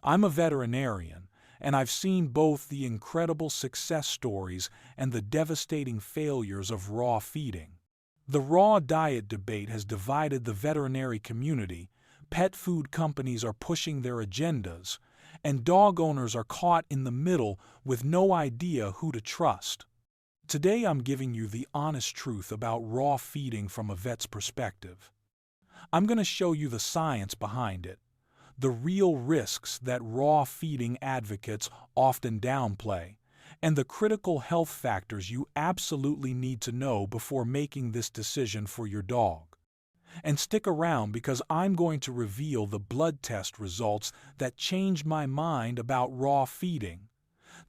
I'm a veterinarian, and I've seen both the incredible success stories and the devastating failures of raw feeding. The raw diet debate has divided the veterinary community, pet food companies are pushing their agendas, and dog owners are caught in the middle with no idea who to trust. Today I'm giving you the honest truth about raw feeding from a vet's perspective. I'm going to show you the science behind it, the real risks that raw feeding advocates often downplay, and the critical health factors you absolutely need to know before making this decision for your dog. And stick around because I'm going to reveal the blood test results that changed my mind about raw feeding.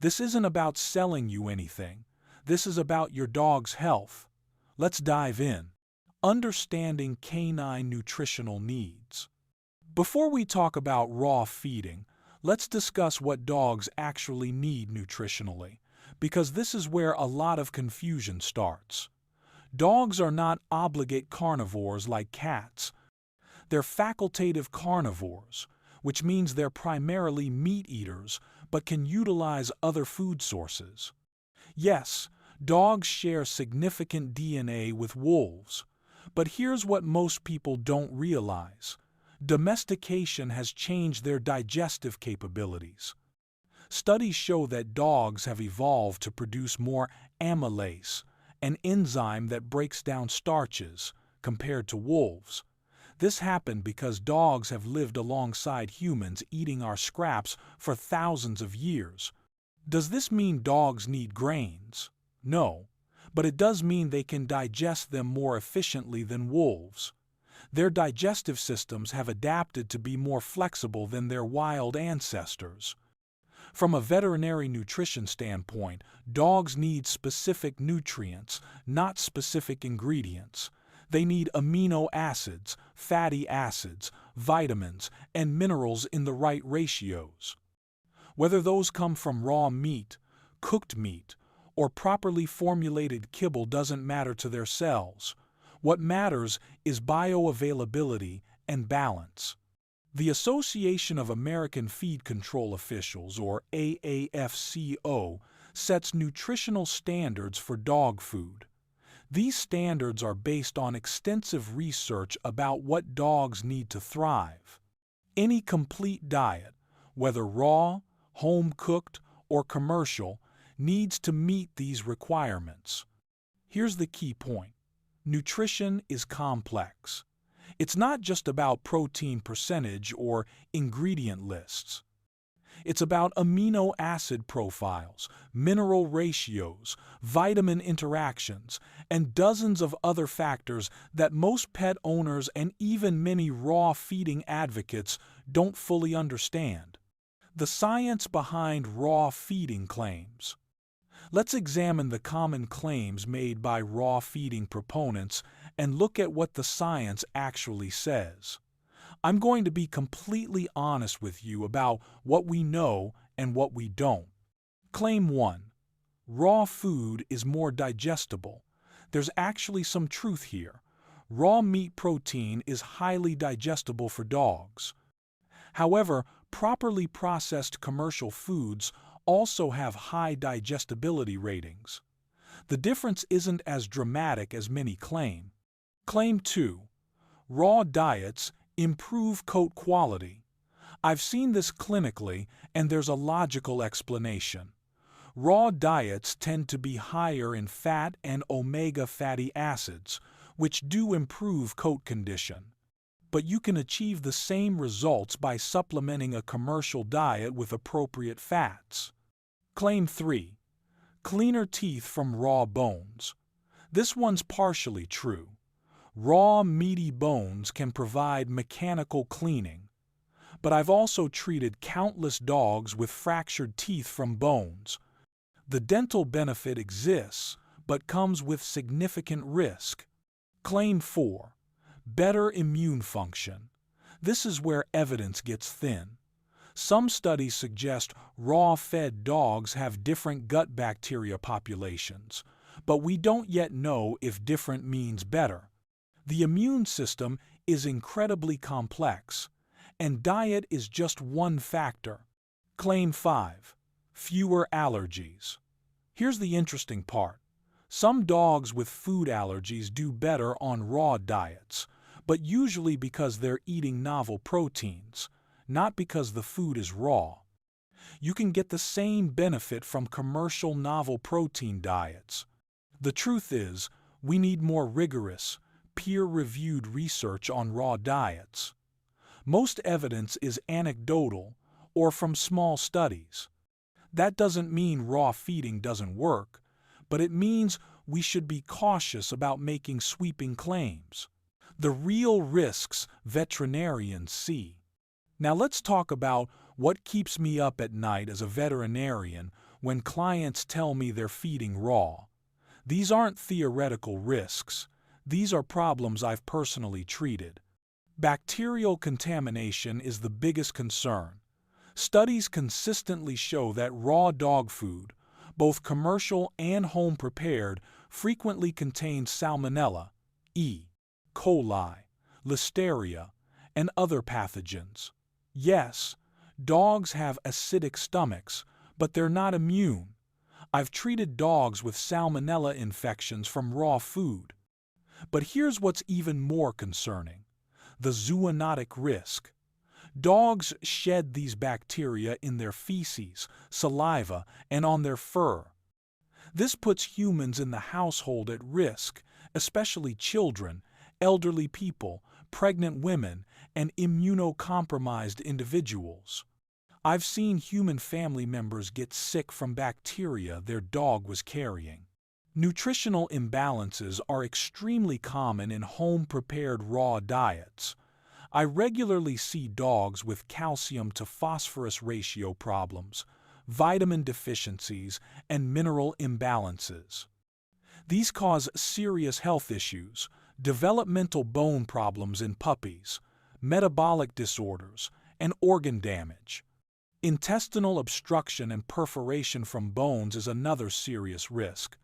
This isn't about selling you anything. This is about your dog's health. Let's dive in. Understanding canine nutritional needs. Before we talk about raw feeding, let's discuss what dogs actually need nutritionally, because this is where a lot of confusion starts. Dogs are not obligate carnivores like cats. They're facultative carnivores, which means they're primarily meat eaters but can utilize other food sources. Yes, dogs share significant DNA with wolves, but here's what most people don't realize. Domestication has changed their digestive capabilities. Studies show that dogs have evolved to produce more amylase, an enzyme that breaks down starches, compared to wolves. This happened because dogs have lived alongside humans eating our scraps for thousands of years. Does this mean dogs need grains? No, but it does mean they can digest them more efficiently than wolves. Their digestive systems have adapted to be more flexible than their wild ancestors. From a veterinary nutrition standpoint, dogs need specific nutrients, not specific ingredients. They need amino acids, fatty acids, vitamins, and minerals in the right ratios. Whether those come from raw meat, cooked meat, or properly formulated kibble doesn't matter to their cells. What matters is bioavailability and balance. The Association of American Feed Control Officials, or AAFCO, sets nutritional standards for dog food. These standards are based on extensive research about what dogs need to thrive. Any complete diet, whether raw, home-cooked, or commercial, needs to meet these requirements. Here's the key point. Nutrition is complex. It's not just about protein percentage or ingredient lists. It's about amino acid profiles, mineral ratios, vitamin interactions, and dozens of other factors that most pet owners and even many raw feeding advocates don't fully understand. The science behind raw feeding claims. Let's examine the common claims made by raw feeding proponents and look at what the science actually says. I'm going to be completely honest with you about what we know and what we don't. Claim 1. Raw food is more digestible. There's actually some truth here. Raw meat protein is highly digestible for dogs. However, properly processed commercial foods also have high digestibility ratings. The difference isn't as dramatic as many claim. Claim 2. Raw diets improve coat quality. I've seen this clinically, and there's a logical explanation. Raw diets tend to be higher in fat and omega fatty acids, which do improve coat condition. But you can achieve the same results by supplementing a commercial diet with appropriate fats. Claim 3. Cleaner teeth from raw bones. This one's partially true. Raw, meaty bones can provide mechanical cleaning. But I've also treated countless dogs with fractured teeth from bones. The dental benefit exists, but comes with significant risk. Claim 4. Better immune function. This is where evidence gets thin. Some studies suggest raw-fed dogs have different gut bacteria populations, but we don't yet know if different means better. The immune system is incredibly complex, and diet is just one factor. Claim 5. Fewer allergies. Here's the interesting part. Some dogs with food allergies do better on raw diets, but usually because they're eating novel proteins, not because the food is raw. You can get the same benefit from commercial novel protein diets. The truth is, we need more rigorous, peer-reviewed research on raw diets. Most evidence is anecdotal or from small studies. That doesn't mean raw feeding doesn't work, but it means we should be cautious about making sweeping claims. The real risks veterinarians see. Now let's talk about what keeps me up at night as a veterinarian when clients tell me they're feeding raw. These aren't theoretical risks. These are problems I've personally treated. Bacterial contamination is the biggest concern. Studies consistently show that raw dog food, both commercial and home-prepared, frequently contains salmonella, E. coli, listeria, and other pathogens. Yes, dogs have acidic stomachs, but they're not immune. I've treated dogs with salmonella infections from raw food. But here's what's even more concerning: the zoonotic risk. Dogs shed these bacteria in their feces, saliva, and on their fur. This puts humans in the household at risk, especially children, elderly people, pregnant women, and immunocompromised individuals. I've seen human family members get sick from bacteria their dog was carrying. Nutritional imbalances are extremely common in home-prepared raw diets. I regularly see dogs with calcium to phosphorus ratio problems, vitamin deficiencies, and mineral imbalances. These cause serious health issues, developmental bone problems in puppies, metabolic disorders, and organ damage. Intestinal obstruction and perforation from bones is another serious risk.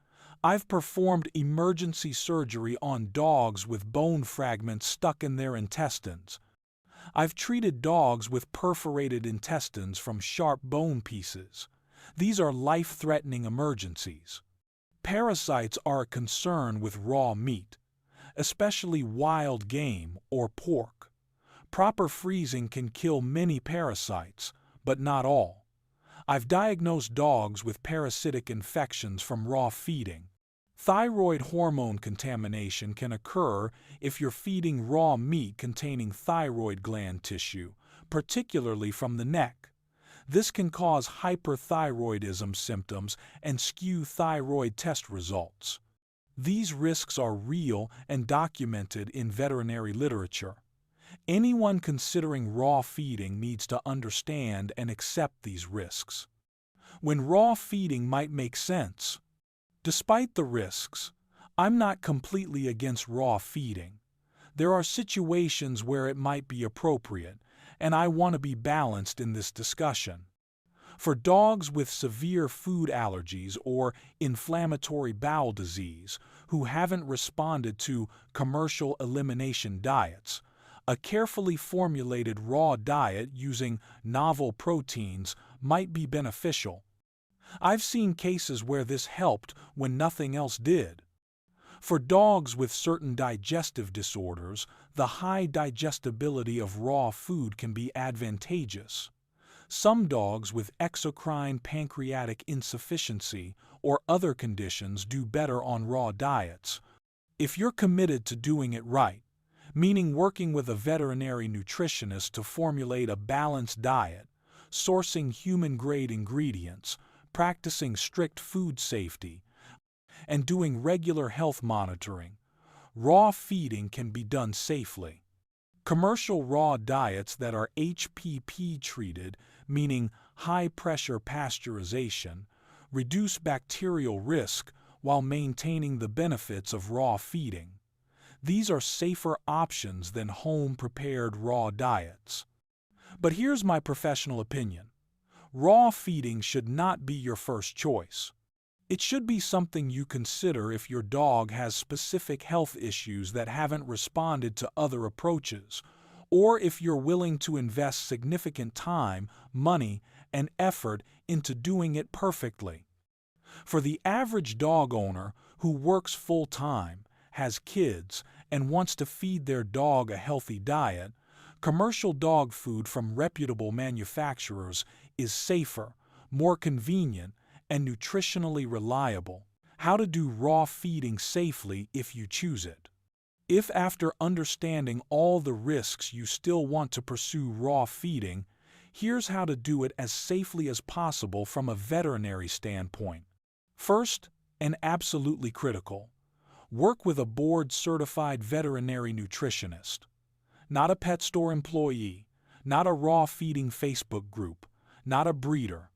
I've performed emergency surgery on dogs with bone fragments stuck in their intestines. I've treated dogs with perforated intestines from sharp bone pieces. These are life-threatening emergencies. Parasites are a concern with raw meat, especially wild game or pork. Proper freezing can kill many parasites, but not all. I've diagnosed dogs with parasitic infections from raw feeding. Thyroid hormone contamination can occur if you're feeding raw meat containing thyroid gland tissue, particularly from the neck. This can cause hyperthyroidism symptoms and skew thyroid test results. These risks are real and documented in veterinary literature. Anyone considering raw feeding needs to understand and accept these risks. When raw feeding might make sense. Despite the risks, I'm not completely against raw feeding. There are situations where it might be appropriate, and I want to be balanced in this discussion. For dogs with severe food allergies or inflammatory bowel disease who haven't responded to commercial elimination diets, a carefully formulated raw diet using novel proteins might be beneficial. I've seen cases where this helped when nothing else did. For dogs with certain digestive disorders, the high digestibility of raw food can be advantageous. Some dogs with exocrine pancreatic insufficiency or other conditions do better on raw diets. If you're committed to doing it right, meaning working with a veterinary nutritionist to formulate a balanced diet, sourcing human-grade ingredients, practicing strict food safety, and doing regular health monitoring, raw feeding can be done safely. Commercial raw diets that are HPP treated, meaning high-pressure pasteurization, reduce bacterial risk while maintaining the benefits of raw feeding. These are safer options than home-prepared raw diets. But here's my professional opinion. Raw feeding should not be your first choice. It should be something you consider if your dog has specific health issues that haven't responded to other approaches, or if you're willing to invest significant time, money, and effort into doing it perfectly. For the average dog owner who works full-time, has kids, and wants to feed their dog a healthy diet, commercial dog food from reputable manufacturers is safer, more convenient, and nutritionally reliable. How to do raw feeding safely if you choose it. If after understanding all the risks you still want to pursue raw feeding, here's how to do it as safely as possible from a veterinary standpoint. First, and absolutely critical, work with a board-certified veterinary nutritionist. Not a pet store employee, not a raw feeding Facebook group, not a breeder.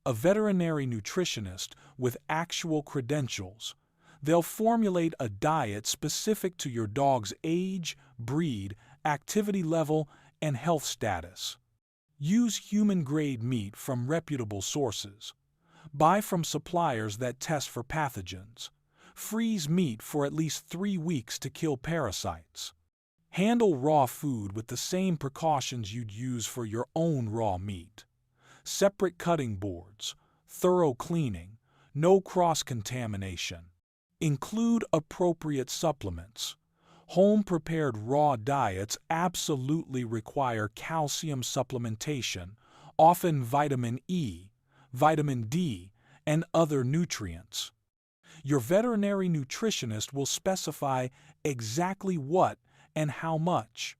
A veterinary nutritionist with actual credentials. They'll formulate a diet specific to your dog's age, breed, activity level, and health status. Use human-grade meat from reputable sources. Buy from suppliers that test for pathogens. Freeze meat for at least 3 weeks to kill parasites. Handle raw food with the same precautions you'd use for your own raw meat. Separate cutting boards, thorough cleaning, no cross-contamination. Include appropriate supplements. Home-prepared raw diets absolutely require calcium supplementation, often vitamin E, vitamin D, and other nutrients. Your veterinary nutritionist will specify exactly what and how much.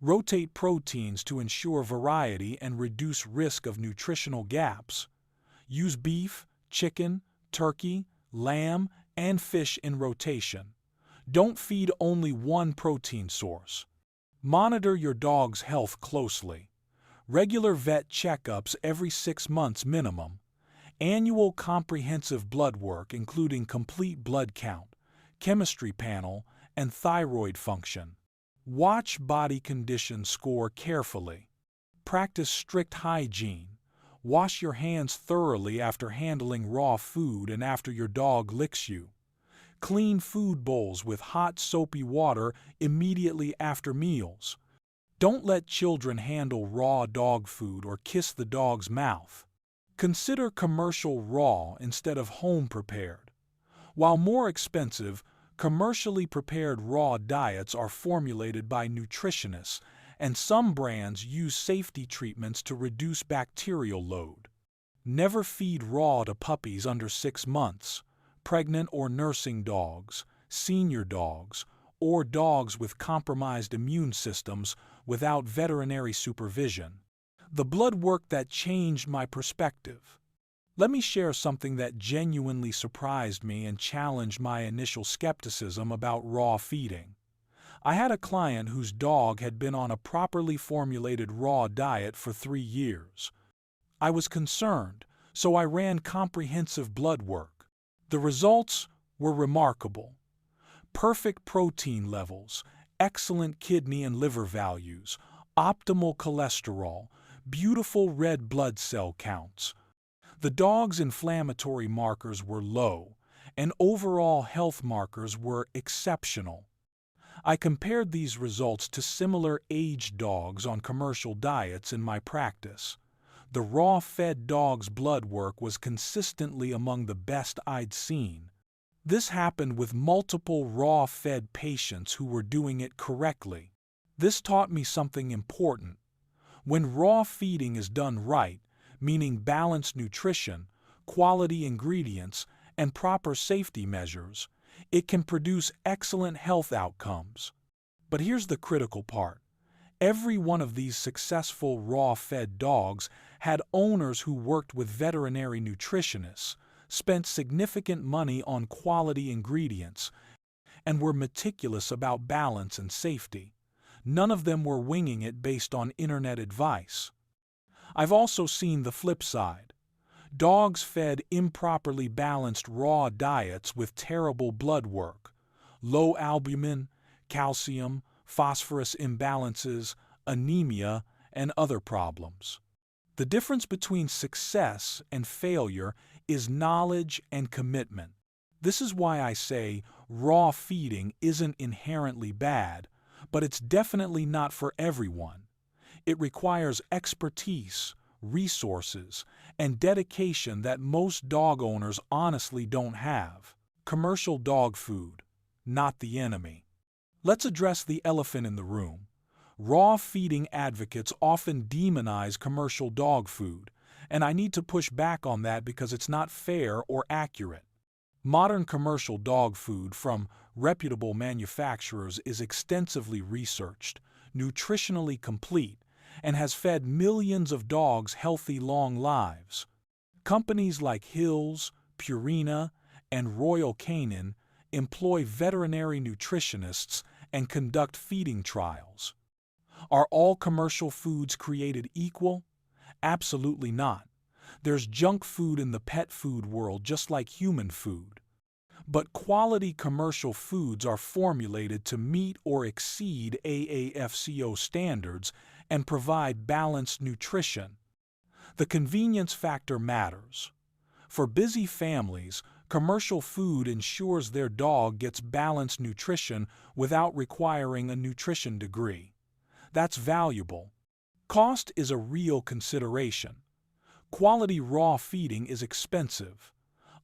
Rotate proteins to ensure variety and reduce risk of nutritional gaps. Use beef, chicken, turkey, lamb, and fish in rotation. Don't feed only one protein source. Monitor your dog's health closely. Regular vet checkups every 6 months minimum. Annual comprehensive blood work including complete blood count, chemistry panel, and thyroid function. Watch body condition score carefully. Practice strict hygiene. Wash your hands thoroughly after handling raw food and after your dog licks you. Clean food bowls with hot soapy water immediately after meals. Don't let children handle raw dog food or kiss the dog's mouth. Consider commercial raw instead of home-prepared. While more expensive, commercially prepared raw diets are formulated by nutritionists, and some brands use safety treatments to reduce bacterial load. Never feed raw to puppies under 6 months, pregnant or nursing dogs, senior dogs, or dogs with compromised immune systems without veterinary supervision. The blood work that changed my perspective. Let me share something that genuinely surprised me and challenged my initial skepticism about raw feeding. I had a client whose dog had been on a properly formulated raw diet for 3 years. I was concerned, so I ran comprehensive blood work. The results were remarkable. Perfect protein levels, excellent kidney and liver values, optimal cholesterol, beautiful red blood cell counts. The dog's inflammatory markers were low, and overall health markers were exceptional. I compared these results to similar aged dogs on commercial diets in my practice. The raw-fed dog's blood work was consistently among the best I'd seen. This happened with multiple raw-fed patients who were doing it correctly. This taught me something important. When raw feeding is done right, meaning balanced nutrition, quality ingredients, and proper safety measures, it can produce excellent health outcomes. But here's the critical part. Every one of these successful raw-fed dogs had owners who worked with veterinary nutritionists, spent significant money on quality ingredients, and were meticulous about balance and safety. None of them were winging it based on internet advice. I've also seen the flip side. Dogs fed improperly balanced raw diets with terrible blood work, low albumin, calcium, phosphorus imbalances, anemia, and other problems. The difference between success and failure is knowledge and commitment. This is why I say raw feeding isn't inherently bad, but it's definitely not for everyone. It requires expertise, resources, and dedication that most dog owners honestly don't have. Commercial dog food, not the enemy. Let's address the elephant in the room. Raw feeding advocates often demonize commercial dog food, and I need to push back on that because it's not fair or accurate. Modern commercial dog food from reputable manufacturers is extensively researched, nutritionally complete, and has fed millions of dogs healthy long lives. Companies like Hills, Purina, and Royal Canin employ veterinary nutritionists and conduct feeding trials. Are all commercial foods created equal? Absolutely not. There's junk food in the pet food world just like human food. But quality commercial foods are formulated to meet or exceed AAFCO standards and provide balanced nutrition. The convenience factor matters. For busy families, commercial food ensures their dog gets balanced nutrition without requiring a nutrition degree. That's valuable. Cost is a real consideration. Quality raw feeding is expensive.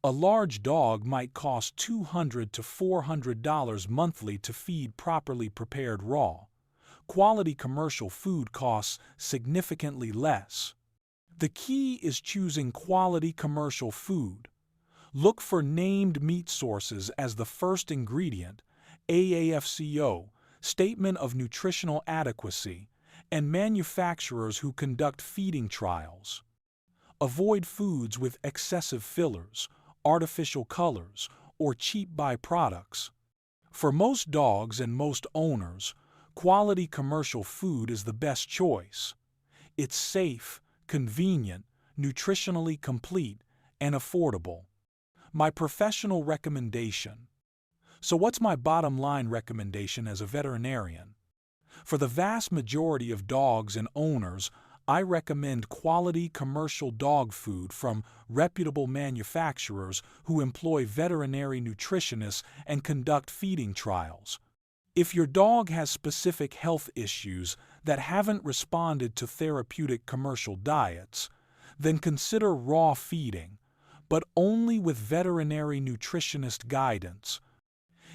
A large dog might cost $200 to $400 monthly to feed properly prepared raw. Quality commercial food costs significantly less. The key is choosing quality commercial food. Look for named meat sources as the first ingredient, AAFCO, Statement of Nutritional Adequacy, and manufacturers who conduct feeding trials. Avoid foods with excessive fillers, artificial colors, or cheap byproducts. For most dogs and most owners, quality commercial food is the best choice. It's safe, convenient, nutritionally complete, and affordable. My professional recommendation. So what's my bottom line recommendation as a veterinarian? For the vast majority of dogs and owners, I recommend quality commercial dog food from reputable manufacturers who employ veterinary nutritionists and conduct feeding trials. If your dog has specific health issues that haven't responded to therapeutic commercial diets, then consider raw feeding, but only with veterinary nutritionist guidance.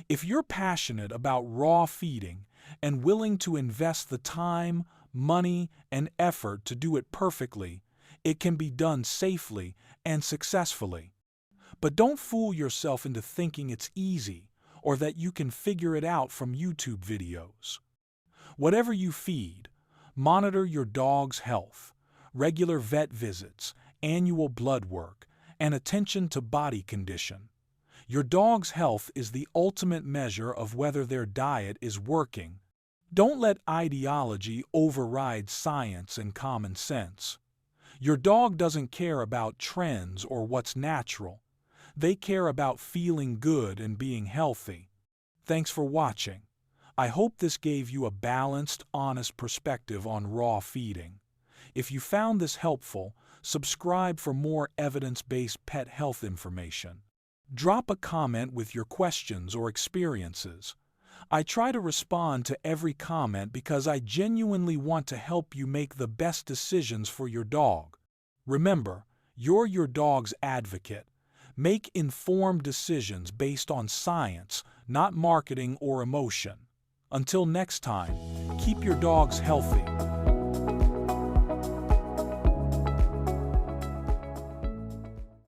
If you're passionate about raw feeding and willing to invest the time, money, and effort to do it perfectly, it can be done safely and successfully. But don't fool yourself into thinking it's easy or that you can figure it out from YouTube videos. Whatever you feed, monitor your dog's health, regular vet visits, annual blood work, and attention to body condition. Your dog's health is the ultimate measure of whether their diet is working. Don't let ideology override science and common sense. Your dog doesn't care about trends or what's natural. They care about feeling good and being healthy. Thanks for watching. I hope this gave you a balanced, honest perspective on raw feeding. If you found this helpful, subscribe for more evidence-based pet health information. Drop a comment with your questions or experiences. I try to respond to every comment because I genuinely want to help you make the best decisions for your dog. Remember, you're your dog's advocate. Make informed decisions based on science, not marketing or emotion. Until next time, keep your dogs healthy.